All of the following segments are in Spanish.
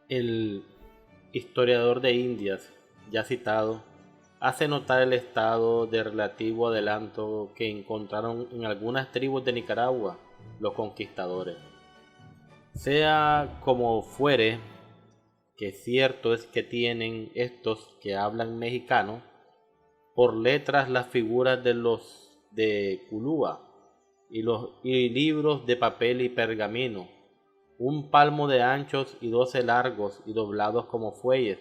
El historiador de Indias, ya citado, hace notar el estado de relativo adelanto que encontraron en algunas tribus de Nicaragua los conquistadores. Sea como fuere, que cierto es que tienen estos que hablan mexicano por letras las figuras de los de Culúa y libros de papel y pergamino, un palmo de anchos y 12 largos y doblados como fuelles,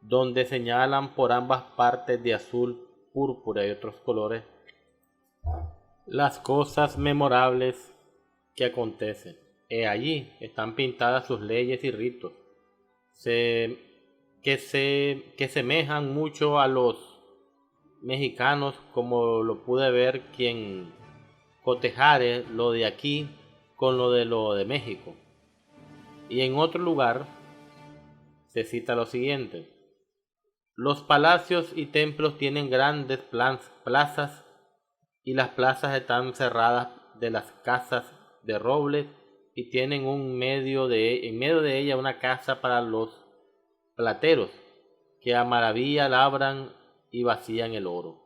donde señalan por ambas partes de azul, púrpura y otros colores las cosas memorables que acontecen. Allí están pintadas sus leyes y ritos, se, que semejan mucho a los mexicanos, como lo pude ver quien cotejare lo de aquí con lo de México. Y en otro lugar se cita lo siguiente: los palacios y templos tienen grandes plazas y las plazas están cerradas de las casas de robles y tienen en medio de ella una casa para los plateros que a maravilla labran y vacían el oro.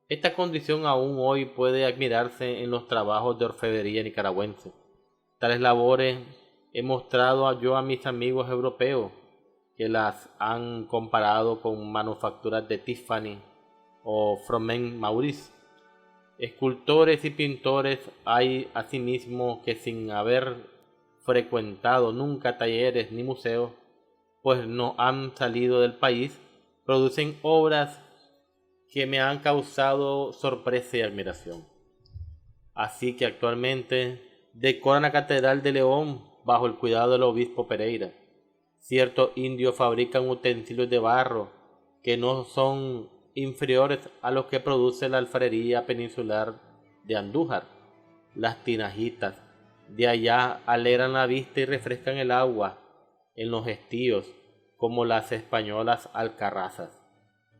Esta condición aún hoy puede admirarse en los trabajos de orfebrería nicaragüense. Tales labores he mostrado yo a mis amigos europeos, que las han comparado con manufacturas de Tiffany o Froment Maurice. Escultores y pintores hay asimismo que, sin haber frecuentado nunca talleres ni museos, pues no han salido del país, producen obras que me han causado sorpresa y admiración. Así que actualmente decoran la Catedral de León bajo el cuidado del obispo Pereira. Ciertos indios fabrican utensilios de barro que no son inferiores a los que produce la alfarería peninsular de Andújar. Las tinajitas de allá alegran la vista y refrescan el agua en los estíos, como las españolas alcarrazas.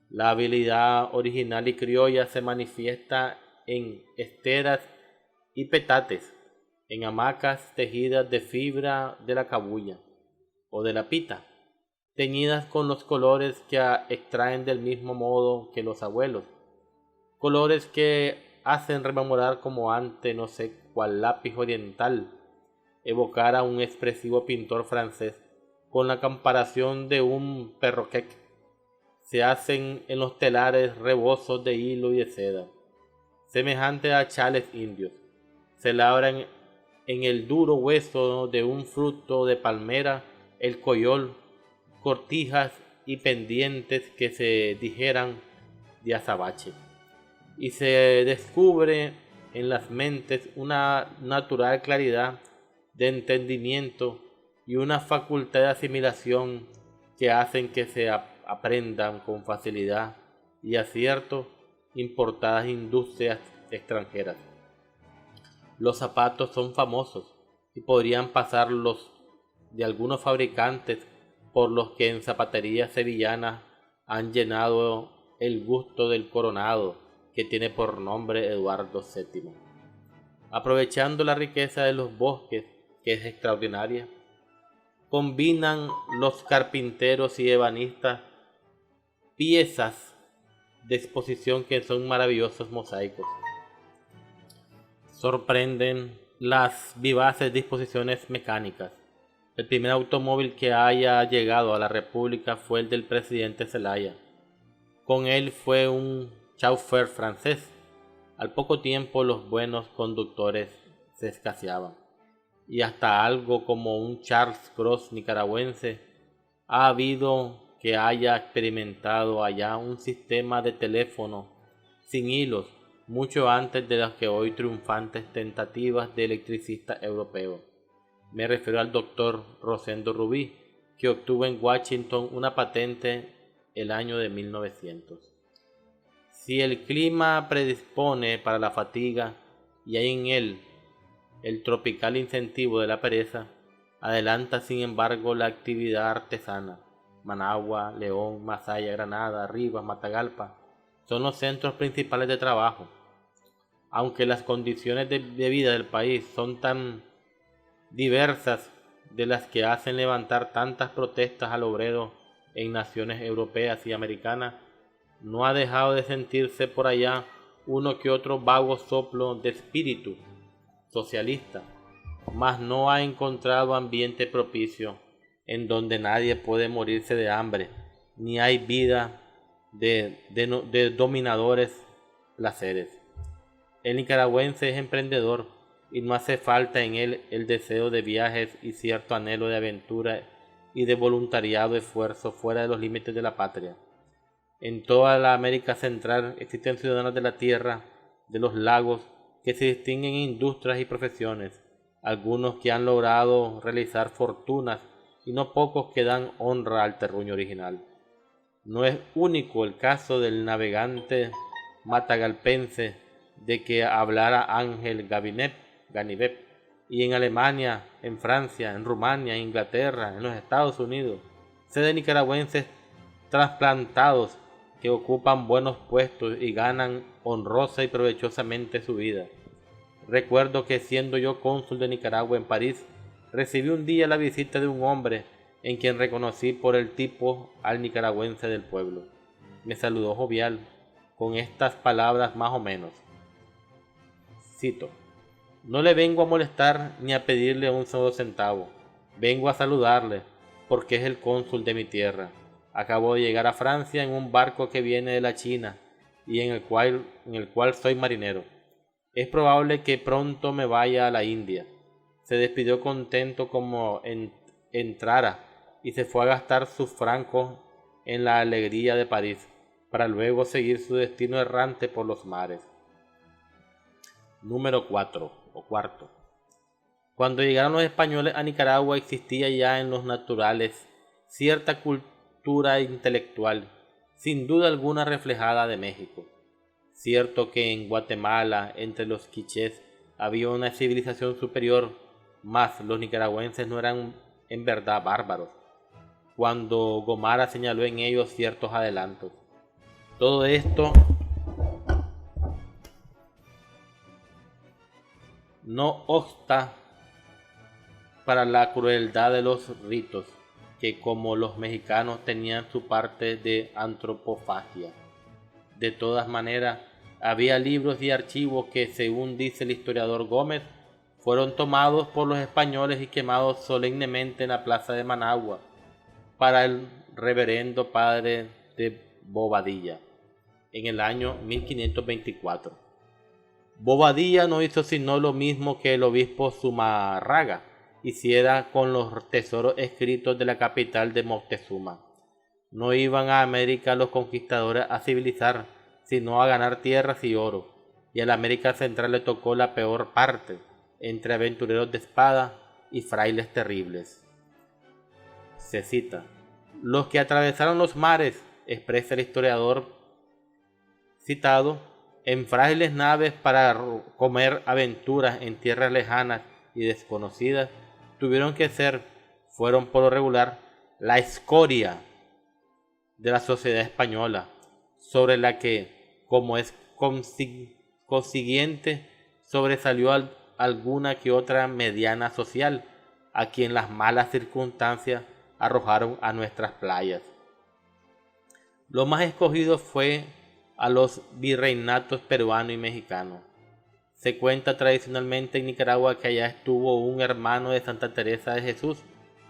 La habilidad original y criolla se manifiesta en esteras y petates, en hamacas tejidas de fibra de la cabuya o de la pita, teñidas con los colores que extraen del mismo modo que los abuelos, colores que hacen rememorar como antes no sé cuál lápiz oriental evocara a un expresivo pintor francés con la comparación de un perroquet. Se hacen en los telares rebozos de hilo y de seda, semejantes a chales indios. Se labran en el duro hueso de un fruto de palmera el coyol, cortijas y pendientes que se dijeran de azabache. Y se descubre en las mentes una natural claridad de entendimiento y una facultad de asimilación que hacen que se aprendan con facilidad y acierto importadas industrias extranjeras. Los zapatos son famosos y podrían pasarlos de algunos fabricantes por los que en zapaterías sevillanas han llenado el gusto del coronado que tiene por nombre Eduardo VII. Aprovechando la riqueza de los bosques, que es extraordinaria, combinan los carpinteros y ebanistas piezas de exposición que son maravillosos mosaicos. Sorprenden las vivaces disposiciones mecánicas. El primer automóvil que haya llegado a la República fue el del presidente Zelaya. Con él fue un chauffeur francés. Al poco tiempo los buenos conductores se escaseaban, y hasta algo como un Charles Cross nicaragüense ha habido que haya experimentado allá un sistema de teléfono sin hilos mucho antes de las que hoy triunfantes tentativas de electricistas europeos. Me refiero al doctor Rosendo Rubí, que obtuvo en Washington una patente el año de 1900. Si el clima predispone para la fatiga y hay en él el tropical incentivo de la pereza, adelanta sin embargo la actividad artesana. Managua, León, Masaya, Granada, Rivas, Matagalpa son los centros principales de trabajo. Aunque las condiciones de vida del país son tan diversas de las que hacen levantar tantas protestas al obrero en naciones europeas y americanas, no ha dejado de sentirse por allá uno que otro vago soplo de espíritu socialista, mas no ha encontrado ambiente propicio en donde nadie puede morirse de hambre, ni hay vida de dominadores placeres. El nicaragüense es emprendedor y no hace falta en él el deseo de viajes y cierto anhelo de aventura y de voluntariado esfuerzo fuera de los límites de la patria. En toda la América Central existen ciudadanos de la tierra, de los lagos, que se distinguen en industrias y profesiones, algunos que han logrado realizar fortunas y no pocos que dan honra al terruño original. No es único el caso del navegante matagalpense de que hablara Ángel Ganivet, y en Alemania, en Francia, en Rumania, en Inglaterra, en los Estados Unidos, sé de nicaragüenses trasplantados que ocupan buenos puestos y ganan honrosa y provechosamente su vida. Recuerdo que siendo yo cónsul de Nicaragua en París, recibí un día la visita de un hombre en quien reconocí por el tipo al nicaragüense del pueblo. Me saludó jovial, con estas palabras más o menos. Cito: no le vengo a molestar ni a pedirle un solo centavo. Vengo a saludarle, porque es el cónsul de mi tierra. Acabo de llegar a Francia en un barco que viene de la China y en el cual soy marinero. Es probable que pronto me vaya a la India. Se despidió contento como entrara y se fue a gastar sus francos en la alegría de París, para luego seguir su destino errante por los mares. Número 4 o cuarto. Cuando llegaron los españoles a Nicaragua existía ya en los naturales cierta cultura intelectual, sin duda alguna reflejada de México. Cierto que en Guatemala, entre los quichés, había una civilización superior, mas los nicaragüenses no eran en verdad bárbaros, cuando Gomara señaló en ellos ciertos adelantos. Todo esto no obsta para la crueldad de los ritos, que como los mexicanos tenían su parte de antropofagia. De todas maneras, había libros y archivos que, según dice el historiador Gómez, fueron tomados por los españoles y quemados solemnemente en la plaza de Managua para el reverendo padre de Bobadilla en el año 1524. Bobadilla no hizo sino lo mismo que el obispo Zumarraga hiciera con los tesoros escritos de la capital de Moctezuma. No iban a América los conquistadores a civilizar, sino a ganar tierras y oro, y a la América Central le tocó la peor parte, entre aventureros de espada y frailes terribles. Se cita: los que atravesaron los mares, expresa el historiador citado, en frágiles naves para comer aventuras en tierras lejanas y desconocidas, fueron por lo regular, la escoria de la sociedad española, sobre la que, como es consiguiente, sobresalió alguna que otra mediana social, a quien las malas circunstancias arrojaron a nuestras playas. Lo más escogido fue a los virreinatos peruano y mexicano. Se cuenta tradicionalmente en Nicaragua que allá estuvo un hermano de Santa Teresa de Jesús,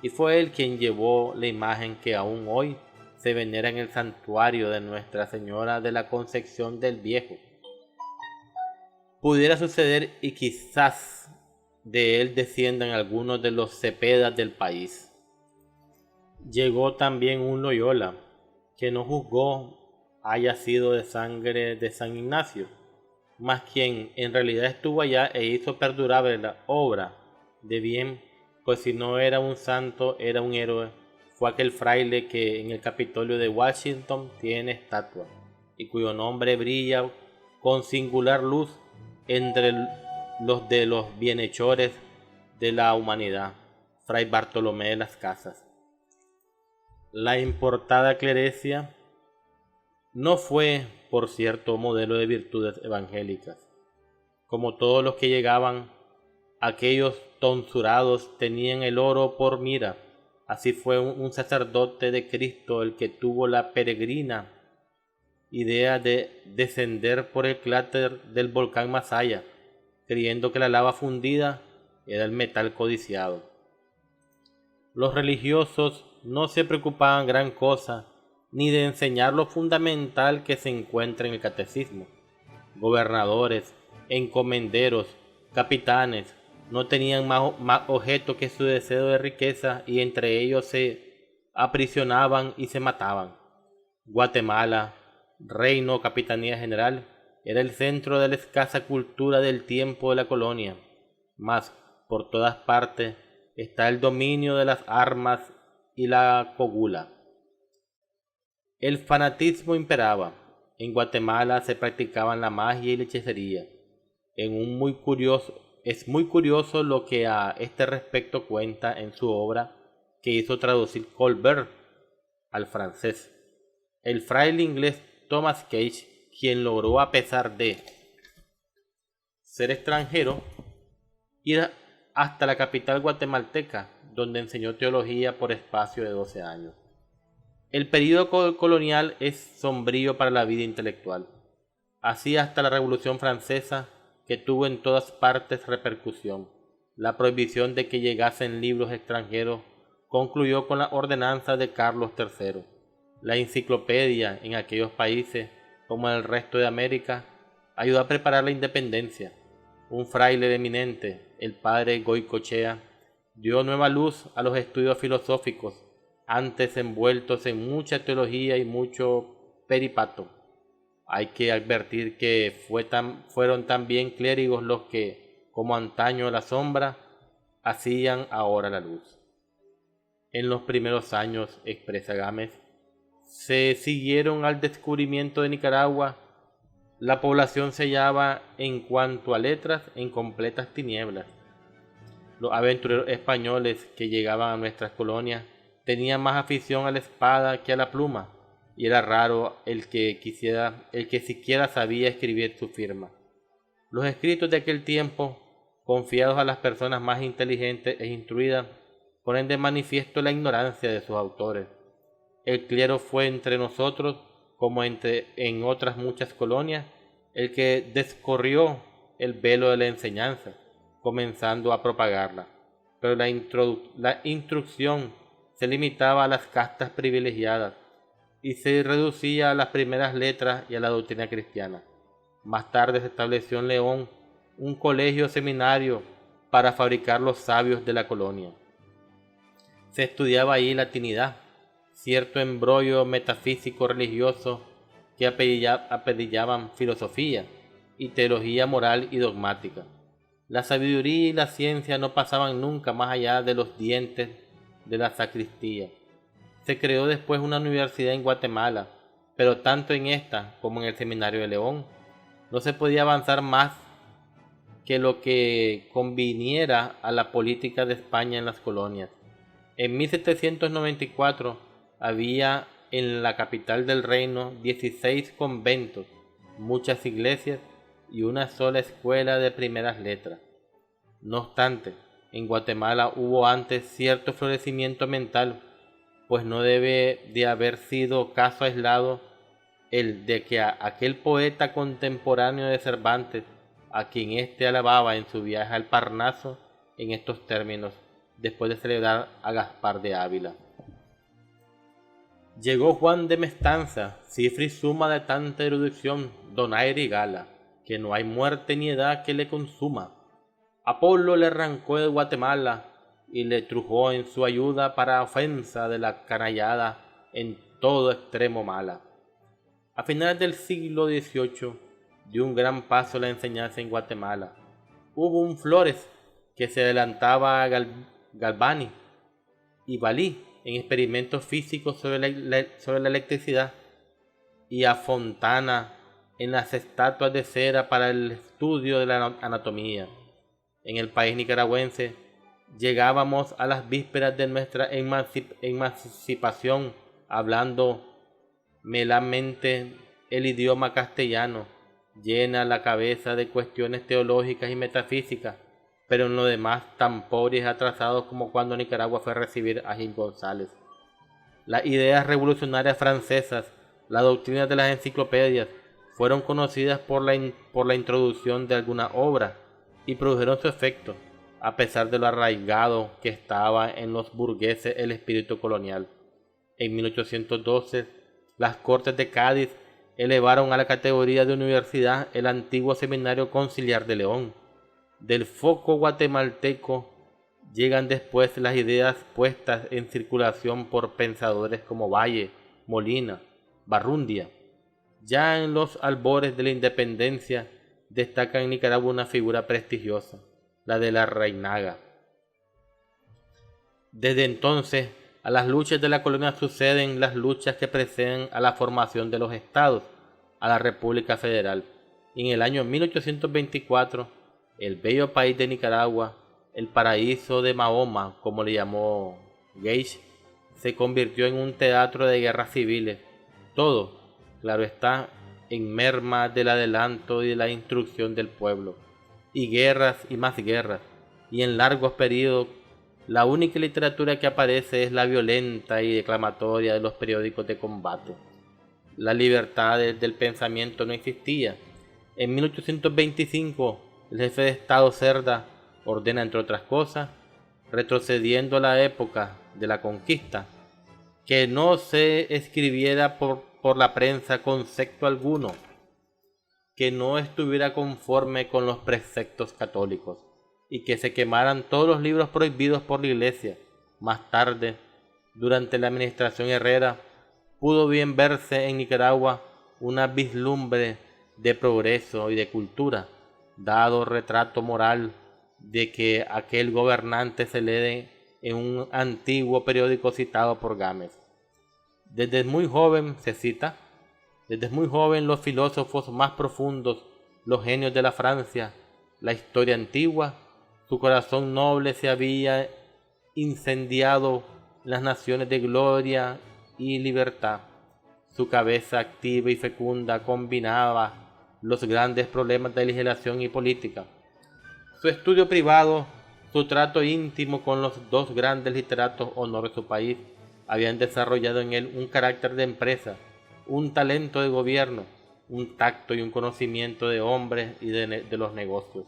y fue él quien llevó la imagen que aún hoy se venera en el santuario de Nuestra Señora de la Concepción del Viejo. Pudiera suceder y quizás de él desciendan algunos de los Cepedas del país. Llegó también un Loyola, que no juzgó haya sido de sangre de San Ignacio, mas quien en realidad estuvo allá e hizo perdurable la obra de bien, pues si no era un santo, era un héroe, fue aquel fraile que en el Capitolio de Washington tiene estatua, y cuyo nombre brilla con singular luz entre los de los bienhechores de la humanidad, Fray Bartolomé de las Casas. La importada clerecía no fue, por cierto, modelo de virtudes evangélicas. Como todos los que llegaban, Aquellos tonsurados tenían el oro por mira. Así fue un sacerdote de Cristo el que tuvo la peregrina idea de descender por el cráter del volcán Masaya, creyendo que la lava fundida era el metal codiciado. Los religiosos no se preocupaban gran cosa ni de enseñar lo fundamental que se encuentra en el catecismo. Gobernadores, encomenderos, capitanes no tenían más objeto que su deseo de riqueza, y entre ellos se aprisionaban y se mataban. Guatemala, reino o capitanía general, era el centro de la escasa cultura del tiempo de la colonia, mas por todas partes está el dominio de las armas y la cogula. El fanatismo imperaba. En Guatemala se practicaban la magia y la hechicería. Es muy curioso lo que a este respecto cuenta en su obra que hizo traducir Colbert al francés. El fraile inglés Thomas Cage, quien logró, a pesar de ser extranjero, ir hasta la capital guatemalteca, donde enseñó teología por espacio de 12 años. El período colonial es sombrío para la vida intelectual. Así hasta la Revolución Francesa, que tuvo en todas partes repercusión. La prohibición de que llegasen libros extranjeros concluyó con la ordenanza de Carlos III. La enciclopedia en aquellos países, como en el resto de América, ayudó a preparar la independencia. Un fraile eminente, el padre Goicoechea, dio nueva luz a los estudios filosóficos, antes envueltos en mucha teología y mucho peripato. Hay que advertir que fueron también clérigos los que, como antaño la sombra, hacían ahora la luz. En los primeros años, expresa Gámez, se siguieron al descubrimiento de Nicaragua. La población se hallaba, en cuanto a letras, en completas tinieblas. Los aventureros españoles que llegaban a nuestras colonias tenían más afición a la espada que a la pluma, y era raro el que siquiera sabía escribir su firma. Los escritos de aquel tiempo, confiados a las personas más inteligentes e instruidas, ponen de manifiesto la ignorancia de sus autores. El clero fue entre nosotros, como en otras muchas colonias, el que descorrió el velo de la enseñanza, comenzando a propagarla. Pero la instrucción se limitaba a las castas privilegiadas y se reducía a las primeras letras y a la doctrina cristiana. Más tarde se estableció en León un colegio seminario para fabricar los sabios de la colonia. Se estudiaba ahí latinidad, cierto embrollo metafísico religioso que apellidaban filosofía, y teología moral y dogmática. La sabiduría y la ciencia no pasaban nunca más allá de los dientes de la sacristía. Se creó después una universidad en Guatemala, pero tanto en esta como en el seminario de León no se podía avanzar más que lo que conviniera a la política de España en las colonias. En 1794 había en la capital del reino 16 conventos, muchas iglesias y una sola escuela de primeras letras. No obstante, en Guatemala hubo antes cierto florecimiento mental, pues no debe de haber sido caso aislado el de que aquel poeta contemporáneo de Cervantes, a quien éste alababa en su viaje al Parnaso en estos términos, después de celebrar a Gaspar de Ávila: llegó Juan de Mestanza, cifra y suma de tanta erudición, donaire y gala, que no hay muerte ni edad que le consuma. Apolo le arrancó de Guatemala y le trujó en su ayuda para ofensa de la canallada en todo extremo mala. A finales del siglo XVIII dio un gran paso la enseñanza en Guatemala. Hubo un Flores que se adelantaba a Galvani y Balí en experimentos físicos sobre la electricidad, y a Fontana en las estatuas de cera para el estudio de la anatomía. En el país nicaragüense llegábamos a las vísperas de nuestra emancipación hablando melamente el idioma castellano, llena la cabeza de cuestiones teológicas y metafísicas, pero en lo demás tan pobres y atrasados como cuando Nicaragua fue a recibir a Gil González. Las ideas revolucionarias francesas, las doctrinas de las enciclopedias, fueron conocidas por la introducción de alguna obra y produjeron su efecto, a pesar de lo arraigado que estaba en los burgueses el espíritu colonial. En 1812, las Cortes de Cádiz elevaron a la categoría de universidad el antiguo Seminario Conciliar de León. Del foco guatemalteco llegan después las ideas puestas en circulación por pensadores como Valle, Molina, Barrundia. Ya en los albores de la independencia destaca en Nicaragua una figura prestigiosa, la de la Reinaga. Desde entonces, a las luchas de la colonia suceden las luchas que preceden a la formación de los estados, a la República Federal. Y en el año 1824, el bello país de Nicaragua, el paraíso de Mahoma, como le llamó Gage, se convirtió en un teatro de guerras civiles. Todo, claro está, en merma del adelanto y de la instrucción del pueblo. Y guerras y más guerras. Y en largos periodos, la única literatura que aparece es la violenta y declamatoria de los periódicos de combate. La libertad del pensamiento no existía. En 1825, el jefe de Estado Cerda ordena, entre otras cosas, retrocediendo a la época de la conquista, que no se escribiera por la prensa concepto alguno que no estuviera conforme con los preceptos católicos, y que se quemaran todos los libros prohibidos por la Iglesia. Más tarde, durante la administración Herrera, pudo bien verse en Nicaragua una vislumbre de progreso y de cultura, dado retrato moral de que aquel gobernante se lee en un antiguo periódico citado por Gámez. Desde muy joven se cita, desde muy joven los filósofos más profundos, los genios de la Francia, la historia antigua, su corazón noble se había incendiado en las naciones de gloria y libertad. Su cabeza activa y fecunda combinaba los grandes problemas de legislación y política. Su estudio privado, su trato íntimo con los dos grandes literatos honor de su país, habían desarrollado en él un carácter de empresa, un talento de gobierno, un tacto y un conocimiento de hombres y de los negocios.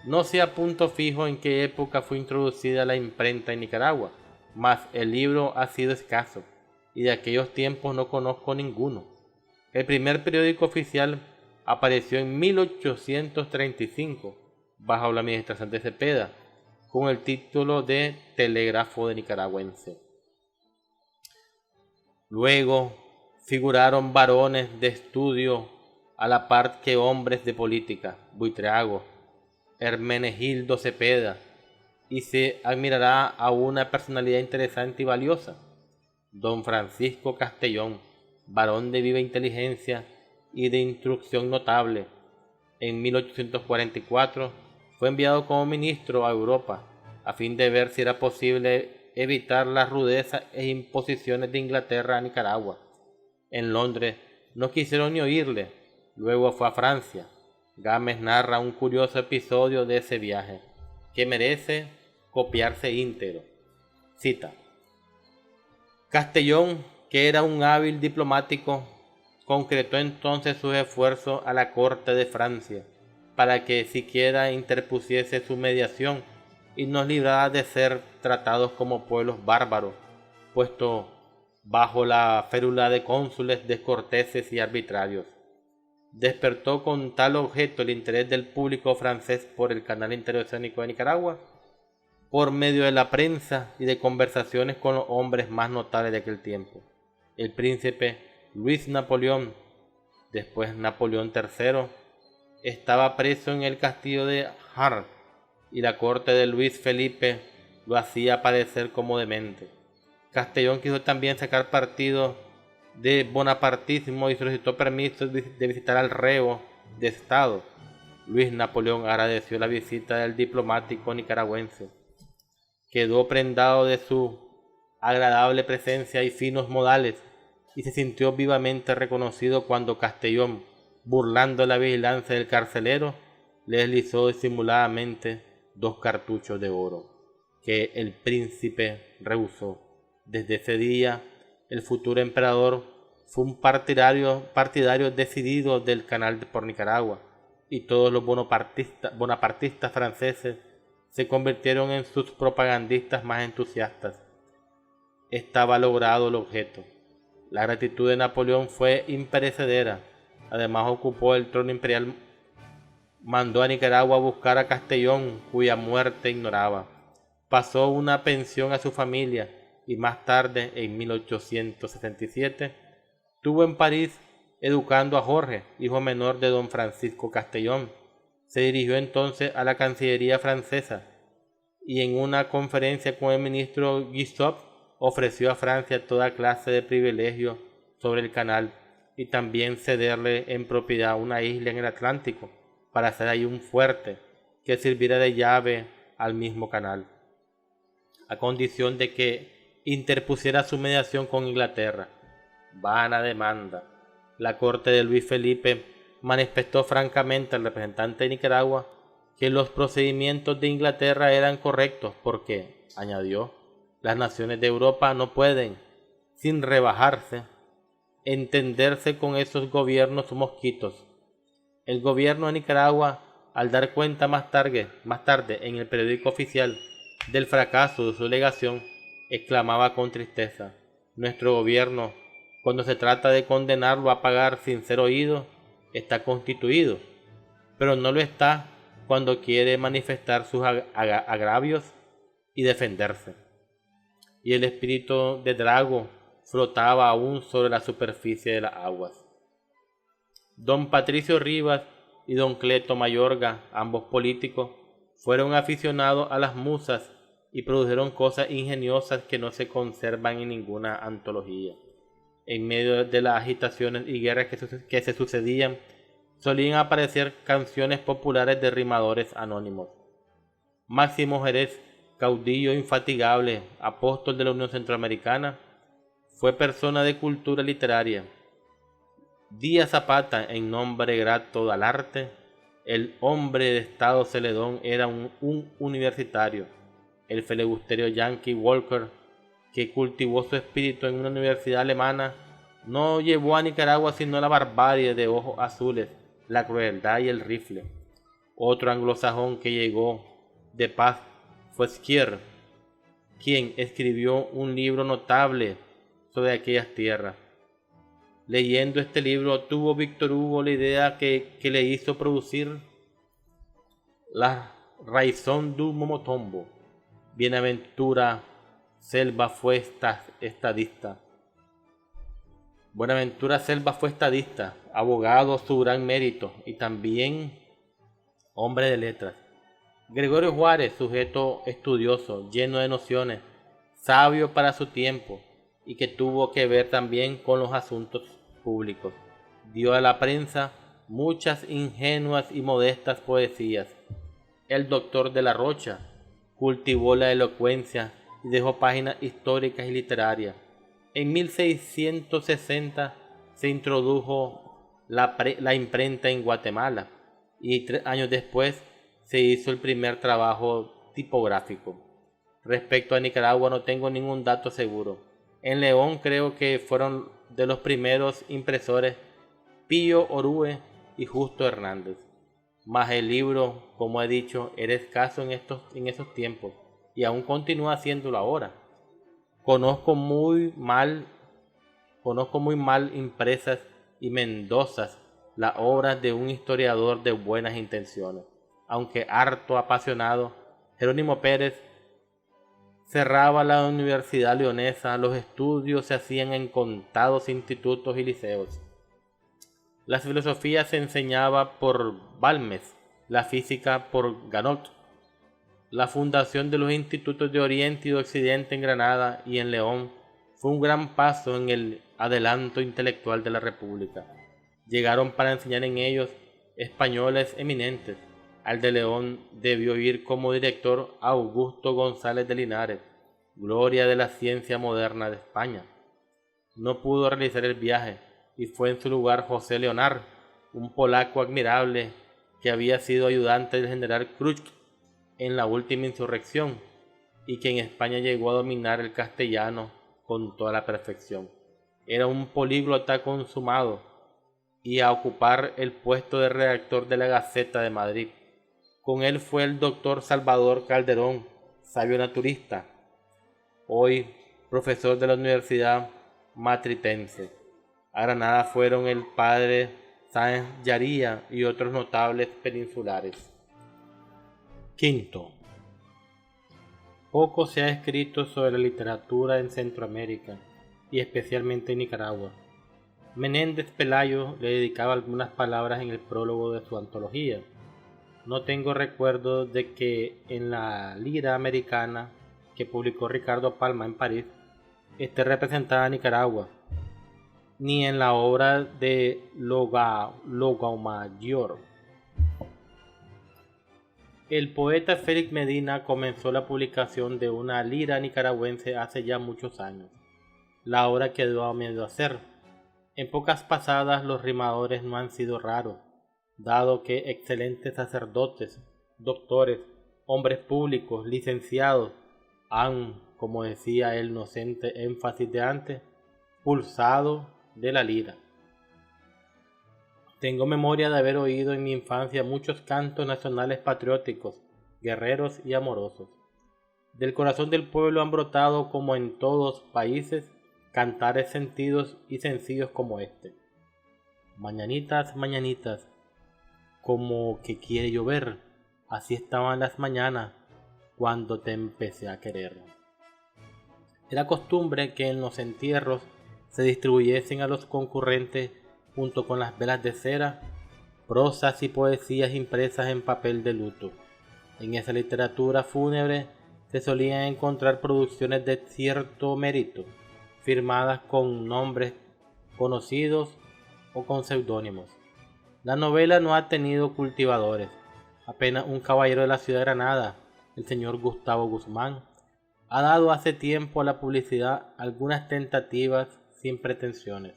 No sé a punto fijo en qué época fue introducida la imprenta en Nicaragua, mas el libro ha sido escaso, y de aquellos tiempos no conozco ninguno. El primer periódico oficial apareció en 1835, bajo la administración de Cepeda, con el título de Telégrafo de Nicaragüense. Luego figuraron varones de estudio a la par que hombres de política, Buitrago, Hermenegildo Cepeda, y se admirará a una personalidad interesante y valiosa, don Francisco Castellón, varón de viva inteligencia y de instrucción notable. En 1844 fue enviado como ministro a Europa, a fin de ver si era posible evitar las rudezas e imposiciones de Inglaterra a Nicaragua. En Londres no quisieron ni oírle. Luego fue a Francia. Gámez narra un curioso episodio de ese viaje, que merece copiarse íntegro. Cita: Castellón, que era un hábil diplomático, concretó entonces sus esfuerzos a la corte de Francia, para que siquiera interpusiese su mediación y nos librara de ser tratados como pueblos bárbaros, puesto bajo la férula de cónsules descorteses y arbitrarios. Despertó con tal objeto el interés del público francés por el canal interoceánico de Nicaragua, por medio de la prensa y de conversaciones con los hombres más notables de aquel tiempo. El príncipe Luis Napoleón, después Napoleón III, estaba preso en el castillo de Hars, y la corte de Luis Felipe lo hacía padecer como demente. Castellón quiso también sacar partido de bonapartismo y solicitó permiso de visitar al reo de Estado. Luis Napoleón agradeció la visita del diplomático nicaragüense. Quedó prendado de su agradable presencia y finos modales, y se sintió vivamente reconocido cuando Castellón, burlando la vigilancia del carcelero, le deslizó disimuladamente 2 cartuchos de oro, que el príncipe rehusó. Desde ese día, el futuro emperador fue un partidario decidido del canal por Nicaragua, y todos los bonapartistas franceses se convirtieron en sus propagandistas más entusiastas. Estaba logrado el objeto. La gratitud de Napoleón fue imperecedera. Además ocupó el trono imperial. Mandó a Nicaragua a buscar a Castellón, cuya muerte ignoraba. Pasó una pensión a su familia y más tarde, en 1867, estuvo en París educando a Jorge, hijo menor de don Francisco Castellón. Se dirigió entonces a la Cancillería francesa y en una conferencia con el ministro Guizot ofreció a Francia toda clase de privilegios sobre el canal y también cederle en propiedad una isla en el Atlántico para hacer ahí un fuerte que sirviera de llave al mismo canal, a condición de que interpusiera su mediación con Inglaterra. Vana demanda. La corte de Luis Felipe manifestó francamente al representante de Nicaragua que los procedimientos de Inglaterra eran correctos porque, añadió, las naciones de Europa no pueden, sin rebajarse, entenderse con esos gobiernos mosquitos. El gobierno de Nicaragua, al dar cuenta más tarde en el periódico oficial del fracaso de su legación, exclamaba con tristeza: nuestro gobierno, cuando se trata de condenarlo a pagar sin ser oído, está constituido, pero no lo está cuando quiere manifestar sus agravios y defenderse. Y el espíritu de Drago flotaba aún sobre la superficie de las aguas. Don Patricio Rivas y don Cleto Mayorga, ambos políticos, fueron aficionados a las musas y produjeron cosas ingeniosas que no se conservan en ninguna antología. En medio de las agitaciones y guerras que se sucedían, solían aparecer canciones populares de rimadores anónimos. Máximo Jerez, caudillo infatigable, apóstol de la Unión Centroamericana, fue persona de cultura literaria. Díaz Zapata, en nombre grato al arte, el hombre de Estado Celedón, era un universitario. El filibusterio Yankee Walker, que cultivó su espíritu en una universidad alemana, no llevó a Nicaragua sino la barbarie de ojos azules, la crueldad y el rifle. Otro anglosajón que llegó de paz fue Skier, quien escribió un libro notable sobre aquellas tierras. Leyendo este libro tuvo Víctor Hugo la idea que le hizo producir La Raison du Momotombo. Buenaventura Selva fue estadista, abogado, su gran mérito, y también hombre de letras. Gregorio Juárez, sujeto estudioso, lleno de nociones, sabio para su tiempo, y que tuvo que ver también con los asuntos públicos, dio a la prensa muchas ingenuas y modestas poesías. El doctor de la Rocha cultivó la elocuencia y dejó páginas históricas y literarias. En 1660 se introdujo la imprenta en Guatemala y 3 años después se hizo el primer trabajo tipográfico. Respecto a Nicaragua no tengo ningún dato seguro. En León creo que fueron de los primeros impresores Pío Orue y Justo Hernández. Mas el libro, como he dicho, era escaso en esos tiempos y aún continúa haciéndolo ahora. Conozco muy mal impresas y mendozas las obras de un historiador de buenas intenciones. Aunque harto apasionado, Jerónimo Pérez cerraba la Universidad Leonesa, los estudios se hacían en contados institutos y liceos. La filosofía se enseñaba por Balmes, la física por Ganot. La fundación de los institutos de Oriente y de Occidente en Granada y en León fue un gran paso en el adelanto intelectual de la República. Llegaron para enseñar en ellos españoles eminentes. Al de León debió ir como director Augusto González de Linares, gloria de la ciencia moderna de España. No pudo realizar el viaje y fue en su lugar José Leonard, un polaco admirable que había sido ayudante del general Kruczk. en la última insurrección y que en España llegó a dominar el castellano con toda la perfección. Era un políglota consumado y a ocupar el puesto de redactor de la Gaceta de Madrid. Con él fue el doctor Salvador Calderón, sabio naturista, hoy profesor de la Universidad Matritense. A Granada fueron el padre Sáenz Llaría y otros notables peninsulares. Quinto. Poco se ha escrito sobre la literatura en Centroamérica y especialmente en Nicaragua. Menéndez Pelayo le dedicaba algunas palabras en el prólogo de su antología. No tengo recuerdo de que en la Lira Americana que publicó Ricardo Palma en París esté representada Nicaragua, ni en la obra de Logomayor. El poeta Félix Medina comenzó la publicación de una lira nicaragüense hace ya muchos años. La obra quedó a medio hacer. En pocas pasadas los rimadores no han sido raros, dado que excelentes sacerdotes, doctores, hombres públicos, licenciados, han, como decía el inocente énfasis de antes, pulsado de la lira. Tengo memoria de haber oído en mi infancia muchos cantos nacionales patrióticos, guerreros y amorosos. Del corazón del pueblo han brotado, como en todos países, cantares sentidos y sencillos como este. Mañanitas, mañanitas, como que quiere llover, así estaban las mañanas cuando te empecé a querer. Era costumbre que en los entierros se distribuyesen a los concurrentes, junto con las velas de cera, prosas y poesías impresas en papel de luto. En esa literatura fúnebre se solían encontrar producciones de cierto mérito, firmadas con nombres conocidos o con seudónimos. La novela no ha tenido cultivadores. Apenas un caballero de la ciudad de Granada, el señor Gustavo Guzmán, ha dado hace tiempo a la publicidad algunas tentativas sin pretensiones.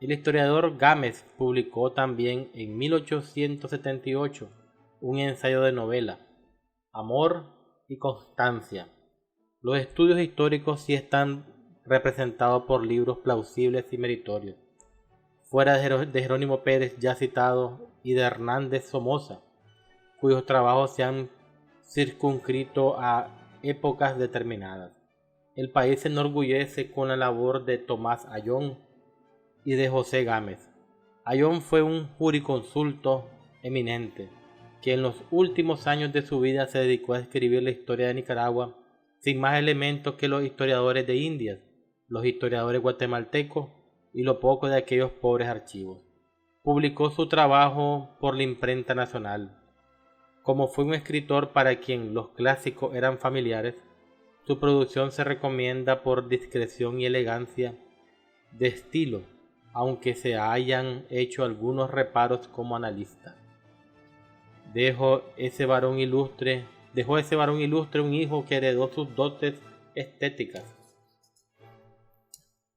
El historiador Gámez publicó también en 1878 un ensayo de novela, Amor y Constancia. Los estudios históricos sí están representados por libros plausibles y meritorios, fuera de Jerónimo Pérez ya citado y de Hernández Somoza, cuyos trabajos se han circunscrito a épocas determinadas. El país se enorgullece con la labor de Tomás Ayón y de José Gámez. Ayón fue un jurisconsulto eminente, que en los últimos años de su vida se dedicó a escribir la historia de Nicaragua sin más elementos que los historiadores de Indias, los historiadores guatemaltecos y lo poco de aquellos pobres archivos. Publicó su trabajo por la imprenta nacional. Como fue un escritor para quien los clásicos eran familiares, su producción se recomienda por discreción y elegancia de estilo, aunque se hayan hecho algunos reparos como analista. Dejó ese varón ilustre un hijo que heredó sus dotes estéticas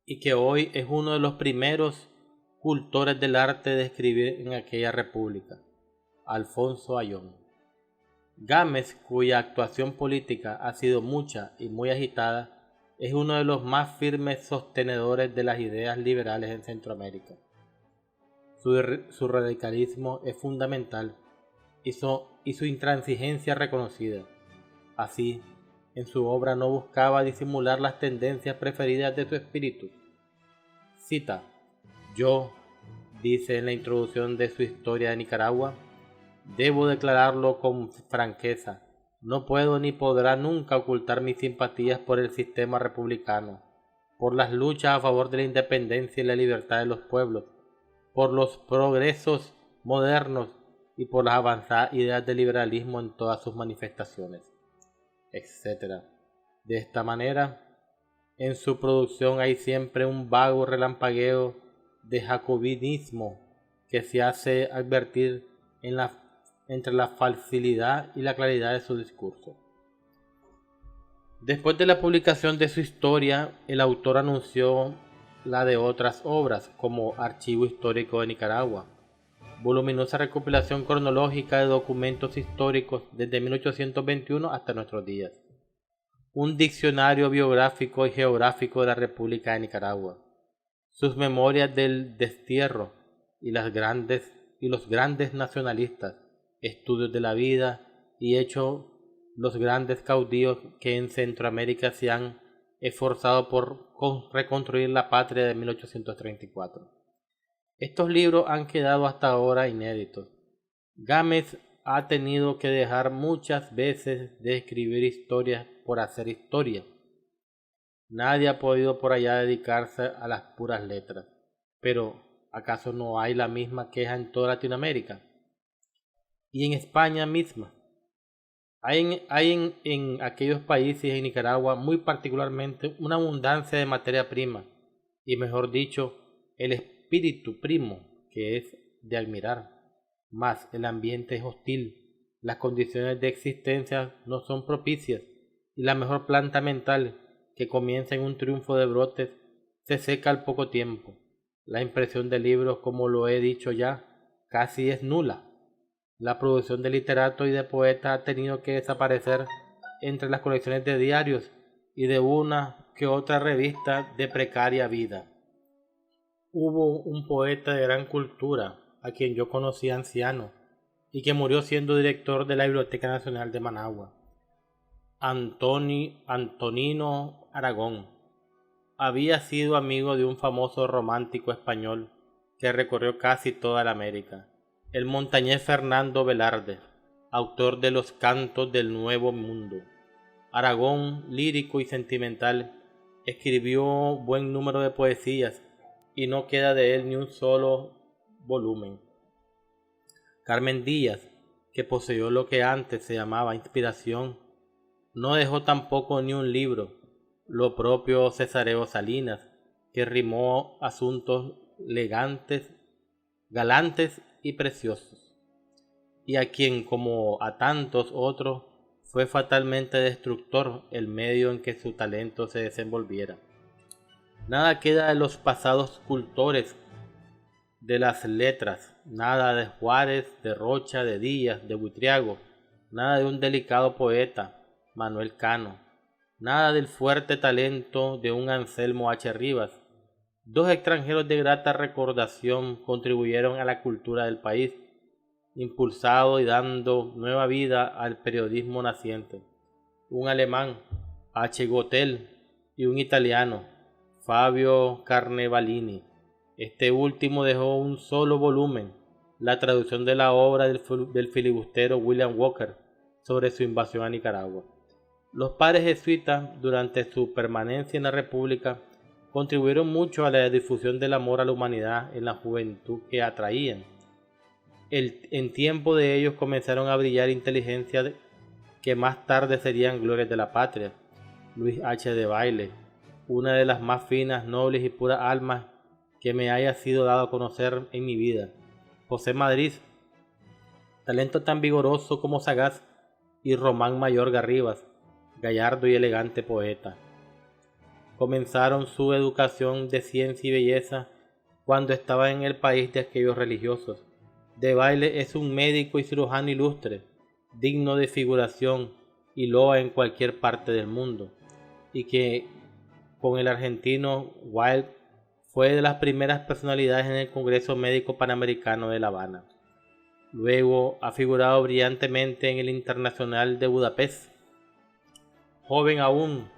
y que hoy es uno de los primeros cultores del arte de escribir en aquella república, Alfonso Ayón. Gámez, cuya actuación política ha sido mucha y muy agitada, es uno de los más firmes sostenedores de las ideas liberales en Centroamérica. Su radicalismo es fundamental y su intransigencia reconocida. Así, en su obra no buscaba disimular las tendencias preferidas de su espíritu. Cita: "Yo", dice en la introducción de su Historia de Nicaragua, "debo declararlo con franqueza, no puedo ni podrá nunca ocultar mis simpatías por el sistema republicano, por las luchas a favor de la independencia y la libertad de los pueblos, por los progresos modernos y por las avanzadas ideas del liberalismo en todas sus manifestaciones", etc. De esta manera, en su producción hay siempre un vago relampagueo de jacobinismo que se hace advertir entre la facilidad y la claridad de su discurso. Después de la publicación de su historia, el autor anunció la de otras obras, como Archivo Histórico de Nicaragua, voluminosa recopilación cronológica de documentos históricos desde 1821 hasta nuestros días. Un diccionario biográfico y geográfico de la República de Nicaragua. Sus memorias del destierro y los grandes nacionalistas, estudios de la vida y hechos los grandes caudillos que en Centroamérica se han esforzado por reconstruir la patria de 1834. Estos libros han quedado hasta ahora inéditos. Gámez ha tenido que dejar muchas veces de escribir historias por hacer historia. Nadie ha podido por allá dedicarse a las puras letras. Pero, ¿acaso no hay la misma queja en toda Latinoamérica? Y en España misma. Hay en aquellos países, en Nicaragua muy particularmente, una abundancia de materia prima, y mejor dicho, el espíritu primo, que es de admirar. Mas el ambiente es hostil, las condiciones de existencia no son propicias, y la mejor planta mental, que comienza en un triunfo de brotes, se seca al poco tiempo. La impresión de libros, como lo he dicho ya, casi es nula. La producción de literatos y de poetas ha tenido que desaparecer entre las colecciones de diarios y de una que otra revista de precaria vida. Hubo un poeta de gran cultura, a quien yo conocí anciano, y que murió siendo director de la Biblioteca Nacional de Managua, Antonino Aragón. Había sido amigo de un famoso romántico español que recorrió casi toda la América, el montañés Fernando Velarde, autor de los Cantos del Nuevo Mundo. Aragón, lírico y sentimental, escribió buen número de poesías y no queda de él ni un solo volumen. Carmen Díaz, que poseyó lo que antes se llamaba inspiración, no dejó tampoco ni un libro. Lo propio Cesáreo Salinas, que rimó asuntos galantes y preciosos, y a quien, como a tantos otros, fue fatalmente destructor el medio en que su talento se desenvolviera. Nada queda de los pasados cultores de las letras, nada de Juárez, de Rocha, de Díaz, de Buitriago, nada de un delicado poeta, Manuel Cano, nada del fuerte talento de un Anselmo H. Rivas. Dos extranjeros de grata recordación contribuyeron a la cultura del país, impulsado y dando nueva vida al periodismo naciente. Un alemán, H. Gotel, y un italiano, Fabio Carnevallini. Este último dejó un solo volumen, la traducción de la obra del filibustero William Walker sobre su invasión a Nicaragua. Los padres jesuitas, durante su permanencia en la República, contribuyeron mucho a la difusión del amor a la humanidad en la juventud que atraían. En tiempo de ellos comenzaron a brillar inteligencias que más tarde serían glorias de la patria. Luis H. de Baile, una de las más finas, nobles y puras almas que me haya sido dado a conocer en mi vida. José Madrid, talento tan vigoroso como sagaz, y Román Mayorga Rivas, gallardo y elegante poeta. Comenzaron su educación de ciencia y belleza cuando estaba en el país de aquellos religiosos. De Baile es un médico y cirujano ilustre, digno de figuración y loa en cualquier parte del mundo, y que con el argentino Wilde fue de las primeras personalidades en el Congreso Médico Panamericano de La Habana. Luego ha figurado brillantemente en el Internacional de Budapest. Joven aún,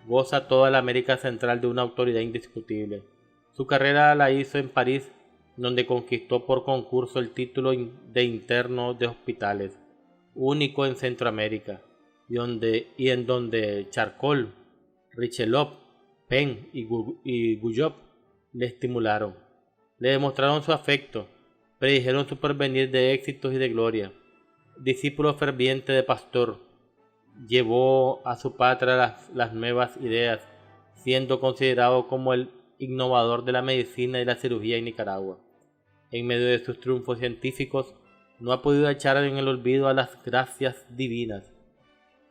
goza toda la América Central de una autoridad indiscutible. Su carrera la hizo en París, donde conquistó por concurso el título de interno de hospitales, único en Centroamérica, y en donde Charcot, Richelieu, Penn y Guyot le estimularon, le demostraron su afecto, predijeron su porvenir de éxitos y de gloria. Discípulo ferviente de Pasteur, llevó a su patria las nuevas ideas, siendo considerado como el innovador de la medicina y la cirugía en Nicaragua. En medio de sus triunfos científicos, no ha podido echar en el olvido a las gracias divinas,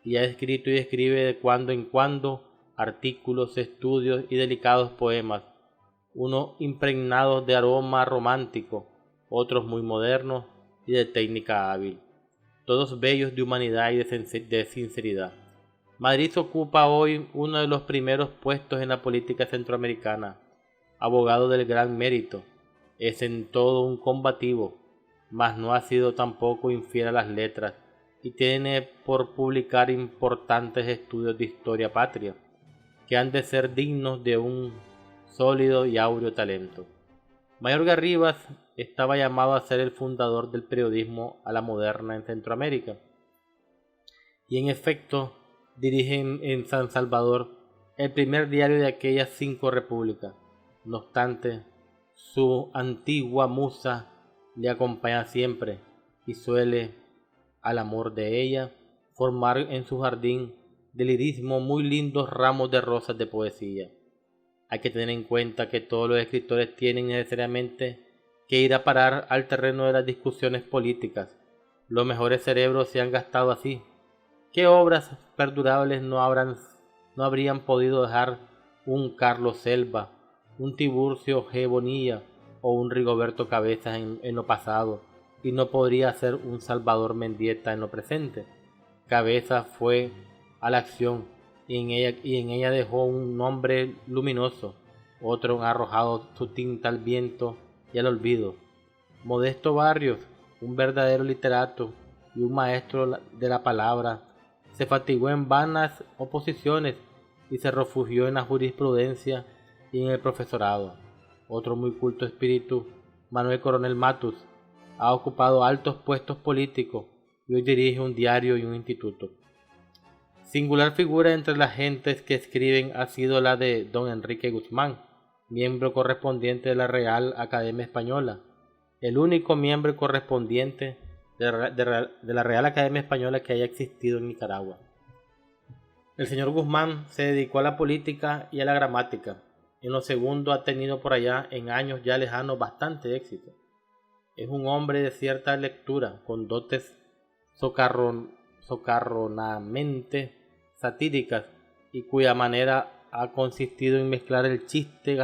y ha escrito y escribe de cuando en cuando artículos, estudios y delicados poemas, unos impregnados de aroma romántico, otros muy modernos y de técnica hábil, todos bellos de humanidad y de sinceridad. Madrid ocupa hoy uno de los primeros puestos en la política centroamericana. Abogado del gran mérito, es en todo un combativo, mas no ha sido tampoco infiel a las letras y tiene por publicar importantes estudios de historia patria, que han de ser dignos de un sólido y áureo talento. Mayorga Rivas estaba llamado a ser el fundador del periodismo a la moderna en Centroamérica, y en efecto dirige en San Salvador el primer diario de aquellas 5 repúblicas. No obstante, su antigua musa le acompaña siempre y suele, al amor de ella, formar en su jardín de lirismo muy lindos ramos de rosas de poesía. Hay que tener en cuenta que todos los escritores tienen necesariamente que ir a parar al terreno de las discusiones políticas. Los mejores cerebros se han gastado así. ¿Qué obras perdurables no habrían podido dejar un Carlos Selva, un Tiburcio G. Bonilla o un Rigoberto Cabezas en lo pasado, y no podría ser un Salvador Mendieta en lo presente? Cabezas fue a la acción y en ella dejó un nombre luminoso, otro ha arrojado su tinta al viento y al olvido. Modesto Barrios, un verdadero literato y un maestro de la palabra, se fatigó en vanas oposiciones y se refugió en la jurisprudencia y en el profesorado. Otro muy culto espíritu, Manuel Coronel Matus, ha ocupado altos puestos políticos y hoy dirige un diario y un instituto. Singular figura entre las gentes que escriben ha sido la de don Enrique Guzmán, miembro correspondiente de la Real Academia Española, el único miembro correspondiente de la Real Academia Española que haya existido en Nicaragua. El señor Guzmán se dedicó a la política y a la gramática. En lo segundo ha tenido por allá, en años ya lejanos, bastante éxito. Es un hombre de cierta lectura, con dotes socarronamente satíricas, y cuya manera ha consistido en mezclar el chiste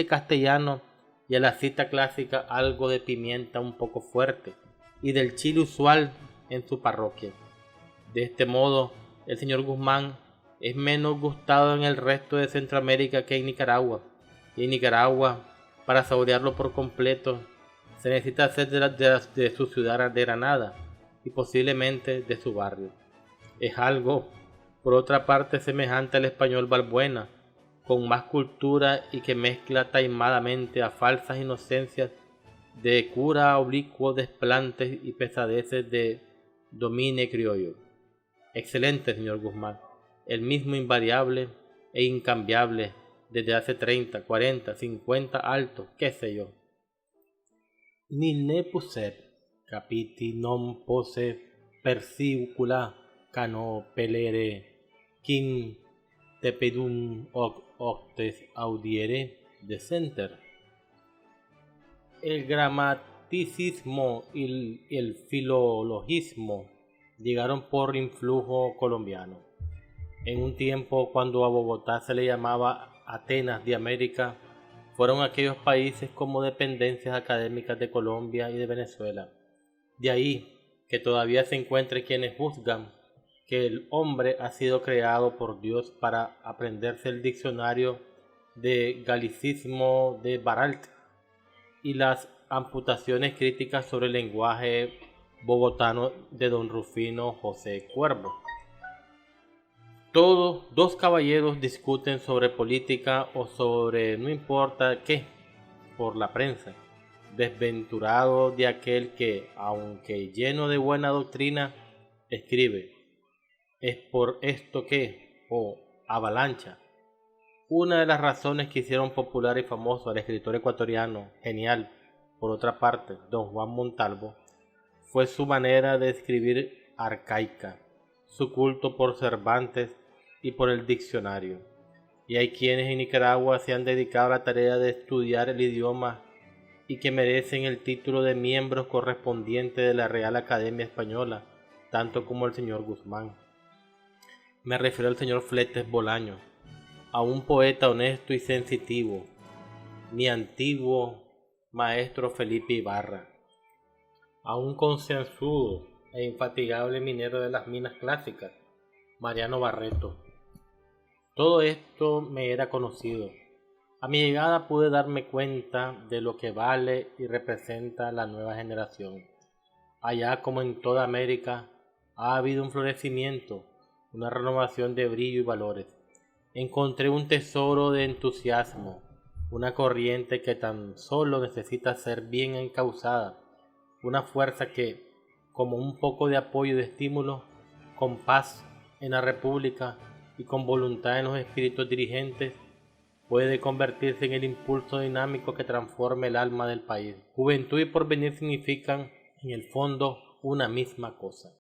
castellano y a la cita clásica algo de pimienta un poco fuerte y del chile usual en su parroquia. De este modo, el señor Guzmán es menos gustado en el resto de Centroamérica que en Nicaragua, y en Nicaragua, para saborearlo por completo, se necesita hacer de su ciudad de Granada y posiblemente de su barrio. Es algo, por otra parte, semejante al español Balbuena, con más cultura y que mezcla taimadamente a falsas inocencias de cura oblicuo desplantes y pesadeces de domine criollo. Excelente, señor Guzmán, el mismo invariable e incambiable desde hace 30, 40, 50 altos, qué sé yo. Nil ne pusset, capiti non posse persicula cano pelere, quin tepidum octes audiere decenter. El gramaticismo y el filologismo llegaron por influjo colombiano. En un tiempo cuando a Bogotá se le llamaba Atenas de América, fueron aquellos países como dependencias académicas de Colombia y de Venezuela. De ahí que todavía se encuentren quienes juzgan que el hombre ha sido creado por Dios para aprenderse el diccionario de galicismo de Baralt y las amputaciones críticas sobre el lenguaje bogotano de don Rufino José Cuervo. Todos, dos caballeros discuten sobre política o sobre no importa qué por la prensa. Desventurado de aquel que, aunque lleno de buena doctrina, escribe: es por esto que, o avalancha. Una de las razones que hicieron popular y famoso al escritor ecuatoriano genial, por otra parte, don Juan Montalvo, fue su manera de escribir arcaica, su culto por Cervantes y por el diccionario. Y hay quienes en Nicaragua se han dedicado a la tarea de estudiar el idioma y que merecen el título de miembros correspondientes de la Real Academia Española, tanto como el señor Guzmán. Me refiero al señor Fletes Bolaño, a un poeta honesto y sensitivo, ni antiguo maestro Felipe Ibarra, a un concienzudo e infatigable minero de las minas clásicas, Mariano Barreto. Todo esto me era conocido. A mi llegada pude darme cuenta de lo que vale y representa la nueva generación. Allá como en toda América ha habido un florecimiento, una renovación de brillo y valores. Encontré un tesoro de entusiasmo, una corriente que tan solo necesita ser bien encauzada, una fuerza que, como un poco de apoyo y de estímulo, con paz en la República y con voluntad en los espíritus dirigentes, puede convertirse en el impulso dinámico que transforme el alma del país. Juventud y porvenir significan, en el fondo, una misma cosa.